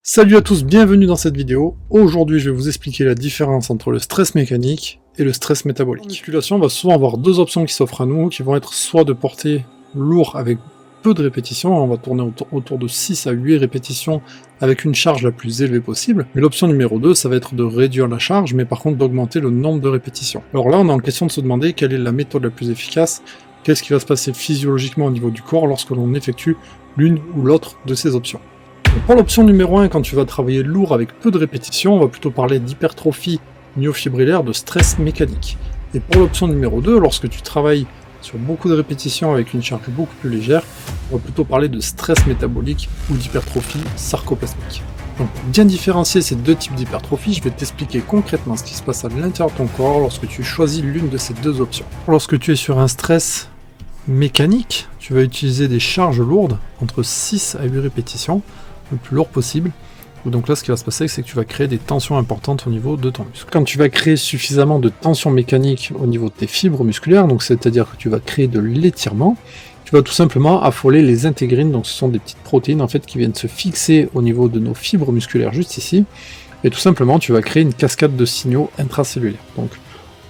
Salut à tous, bienvenue dans cette vidéo. Aujourd'hui, je vais vous expliquer la différence entre le stress mécanique et le stress métabolique. En musculation, on va souvent avoir deux options qui s'offrent à nous, qui vont être soit de porter lourd avec peu de répétitions, on va tourner autour de 6 à 8 répétitions avec une charge la plus élevée possible, mais l'option numéro 2, ça va être de réduire la charge, mais par contre d'augmenter le nombre de répétitions. Alors là, on est en question de se demander quelle est la méthode la plus efficace, qu'est-ce qui va se passer physiologiquement au niveau du corps lorsque l'on effectue l'une ou l'autre de ces options. Pour l'option numéro 1, quand tu vas travailler lourd avec peu de répétitions, on va plutôt parler d'hypertrophie myofibrillaire, de stress mécanique. Et pour l'option numéro 2, lorsque tu travailles sur beaucoup de répétitions avec une charge beaucoup plus légère, on va plutôt parler de stress métabolique ou d'hypertrophie sarcoplasmique. Donc pour bien différencier ces deux types d'hypertrophie, je vais t'expliquer concrètement ce qui se passe à l'intérieur de ton corps lorsque tu choisis l'une de ces deux options. Lorsque tu es sur un stress mécanique, tu vas utiliser des charges lourdes, entre 6 à 8 répétitions, le plus lourd possible. Donc là, ce qui va se passer, c'est que tu vas créer des tensions importantes au niveau de ton muscle. Quand tu vas créer suffisamment de tension mécanique au niveau de tes fibres musculaires, donc c'est-à-dire que tu vas créer de l'étirement, tu vas tout simplement affoler les intégrines, donc ce sont des petites protéines en fait qui viennent se fixer au niveau de nos fibres musculaires juste ici, et tout simplement tu vas créer une cascade de signaux intracellulaires. Donc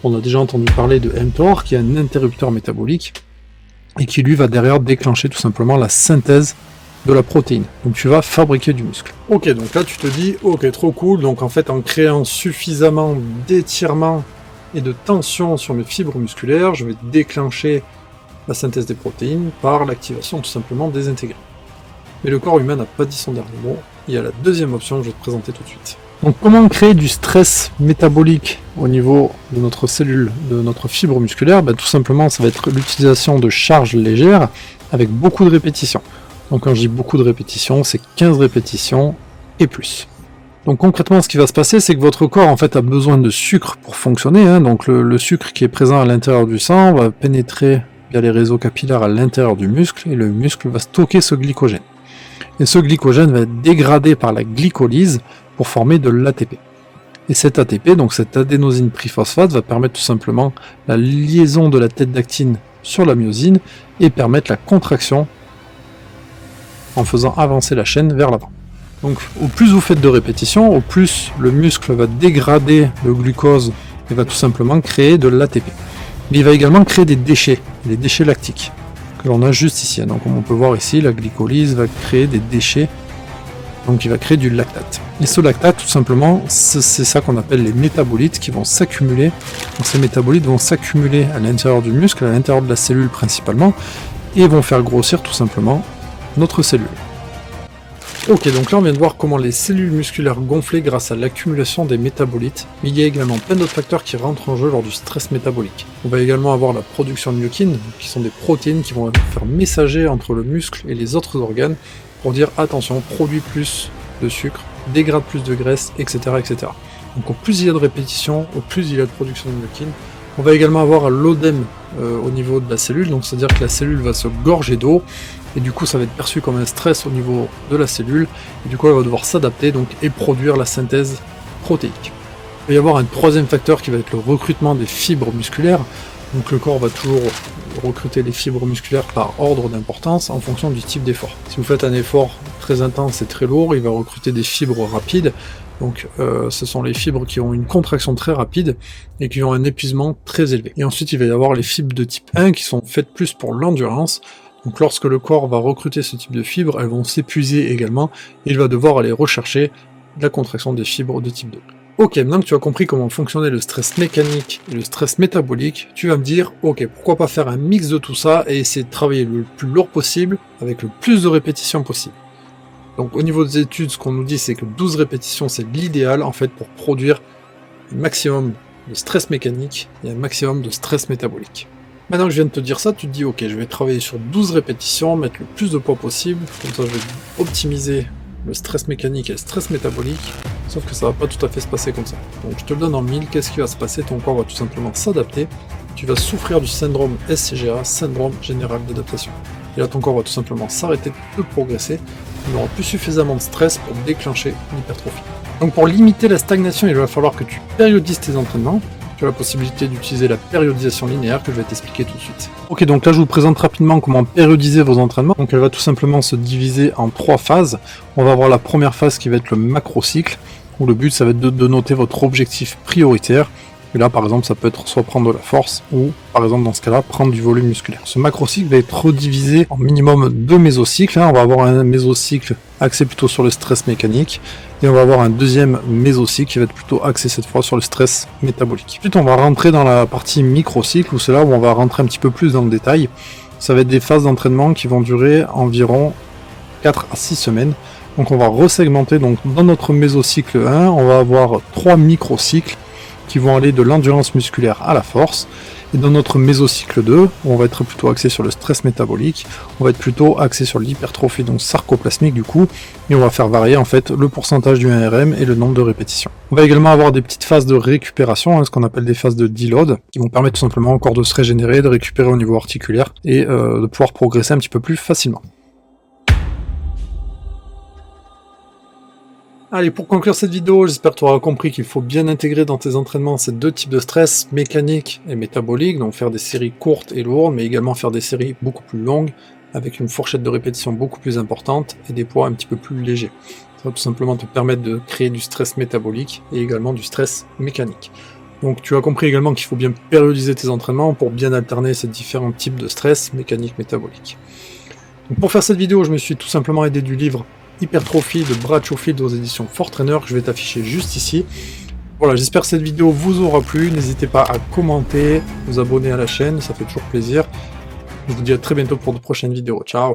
on a déjà entendu parler de mTOR, qui est un interrupteur métabolique, et qui lui va derrière déclencher tout simplement la synthèse de la protéine. Donc tu vas fabriquer du muscle. Ok, donc là tu te dis, ok, trop cool, donc en fait en créant suffisamment d'étirement et de tension sur mes fibres musculaires, je vais déclencher la synthèse des protéines par l'activation tout simplement des intégrines. Mais le corps humain n'a pas dit son dernier mot, il y a la deuxième option que je vais te présenter tout de suite. Donc comment créer du stress métabolique au niveau de notre cellule, de notre fibre musculaire? Tout simplement ça va être l'utilisation de charges légères avec beaucoup de répétitions. Donc quand je dis beaucoup de répétitions, c'est 15 répétitions et plus. Donc concrètement, ce qui va se passer, c'est que votre corps en fait a besoin de sucre pour fonctionner. Donc le sucre qui est présent à l'intérieur du sang va pénétrer via les réseaux capillaires à l'intérieur du muscle, et le muscle va stocker ce glycogène. Et ce glycogène va être dégradé par la glycolyse pour former de l'ATP. Et cet ATP, donc cette adénosine triphosphate, va permettre tout simplement la liaison de la tête d'actine sur la myosine et permettre la contraction en faisant avancer la chaîne vers l'avant. Donc au plus vous faites de répétitions, au plus le muscle va dégrader le glucose et va tout simplement créer de l'ATP. Il va également créer des déchets lactiques, que l'on a juste ici. Donc comme on peut voir ici, la glycolyse va créer des déchets, donc il va créer du lactate. Et ce lactate, tout simplement, c'est ça qu'on appelle les métabolites qui vont s'accumuler. Donc ces métabolites vont s'accumuler à l'intérieur du muscle, à l'intérieur de la cellule principalement, et vont faire grossir tout simplement notre cellule. Ok, donc là on vient de voir comment les cellules musculaires gonflaient grâce à l'accumulation des métabolites, mais il y a également plein d'autres facteurs qui rentrent en jeu lors du stress métabolique. On va également avoir la production de myokines, qui sont des protéines qui vont faire messager entre le muscle et les autres organes pour dire attention, produis plus de sucre, dégrade plus de graisse, etc. etc. Donc au plus il y a de répétitions, au plus il y a de production de myokines. On va également avoir l'œdème au niveau de la cellule, donc c'est-à-dire que la cellule va se gorger d'eau, et du coup ça va être perçu comme un stress au niveau de la cellule, et du coup elle va devoir s'adapter donc, et produire la synthèse protéique. Il va y avoir un troisième facteur qui va être le recrutement des fibres musculaires, donc le corps va toujours recruter les fibres musculaires par ordre d'importance en fonction du type d'effort. Si vous faites un effort très intense et très lourd, il va recruter des fibres rapides. Donc ce sont les fibres qui ont une contraction très rapide et qui ont un épuisement très élevé. Et ensuite il va y avoir les fibres de type 1 qui sont faites plus pour l'endurance. Donc lorsque le corps va recruter ce type de fibres, elles vont s'épuiser également et il va devoir aller rechercher la contraction des fibres de type 2. Ok, maintenant que tu as compris comment fonctionnait le stress mécanique et le stress métabolique, tu vas me dire, ok, pourquoi pas faire un mix de tout ça et essayer de travailler le plus lourd possible avec le plus de répétitions possible. Donc au niveau des études, ce qu'on nous dit, c'est que 12 répétitions, c'est l'idéal en fait pour produire un maximum de stress mécanique et un maximum de stress métabolique. Maintenant que je viens de te dire ça, tu te dis ok, je vais travailler sur 12 répétitions, mettre le plus de poids possible, comme ça je vais optimiser le stress mécanique et le stress métabolique, sauf que ça va pas tout à fait se passer comme ça. Donc je te le donne en 1000, qu'est-ce qui va se passer? Ton corps va tout simplement s'adapter, tu vas souffrir du syndrome SCGA, syndrome général d'adaptation. Et là ton corps va tout simplement s'arrêter de progresser, il n'aura plus suffisamment de stress pour déclencher l'hypertrophie. Donc pour limiter la stagnation, il va falloir que tu périodises tes entraînements, tu as la possibilité d'utiliser la périodisation linéaire que je vais t'expliquer tout de suite. Ok, donc là je vous présente rapidement comment périodiser vos entraînements. Donc elle va tout simplement se diviser en 3 phases. On va avoir la première phase qui va être le macro-cycle, où le but ça va être de noter votre objectif prioritaire. Et là, par exemple, ça peut être soit prendre de la force, ou, par exemple, dans ce cas-là, prendre du volume musculaire. Ce macrocycle va être redivisé en minimum 2 mésocycles. On va avoir un mésocycle axé plutôt sur le stress mécanique, et on va avoir un deuxième mésocycle qui va être plutôt axé cette fois sur le stress métabolique. Ensuite, on va rentrer dans la partie microcycle, où c'est là où on va rentrer un petit peu plus dans le détail. Ça va être des phases d'entraînement qui vont durer environ 4 à 6 semaines. Donc on va resegmenter, donc dans notre mésocycle 1, on va avoir 3 microcycles, qui vont aller de l'endurance musculaire à la force. Et dans notre mésocycle 2, on va être plutôt axé sur le stress métabolique, on va être plutôt axé sur l'hypertrophie, donc sarcoplasmique du coup, et on va faire varier en fait le pourcentage du 1RM et le nombre de répétitions. On va également avoir des petites phases de récupération, ce qu'on appelle des phases de deload, qui vont permettre tout simplement encore de se régénérer, de récupérer au niveau articulaire, et de pouvoir progresser un petit peu plus facilement. Allez, pour conclure cette vidéo, j'espère que tu auras compris qu'il faut bien intégrer dans tes entraînements ces deux types de stress, mécanique et métabolique, donc faire des séries courtes et lourdes, mais également faire des séries beaucoup plus longues, avec une fourchette de répétition beaucoup plus importante et des poids un petit peu plus légers. Ça va tout simplement te permettre de créer du stress métabolique et également du stress mécanique. Donc tu as compris également qu'il faut bien périodiser tes entraînements pour bien alterner ces différents types de stress, mécanique, métabolique. Donc pour faire cette vidéo, je me suis tout simplement aidé du livre Hypertrophie de Brad Schofield aux éditions Fortrainer, que je vais t'afficher juste ici. Voilà, j'espère que cette vidéo vous aura plu. N'hésitez pas à commenter, vous abonner à la chaîne, ça fait toujours plaisir. Je vous dis à très bientôt pour de prochaines vidéos. Ciao!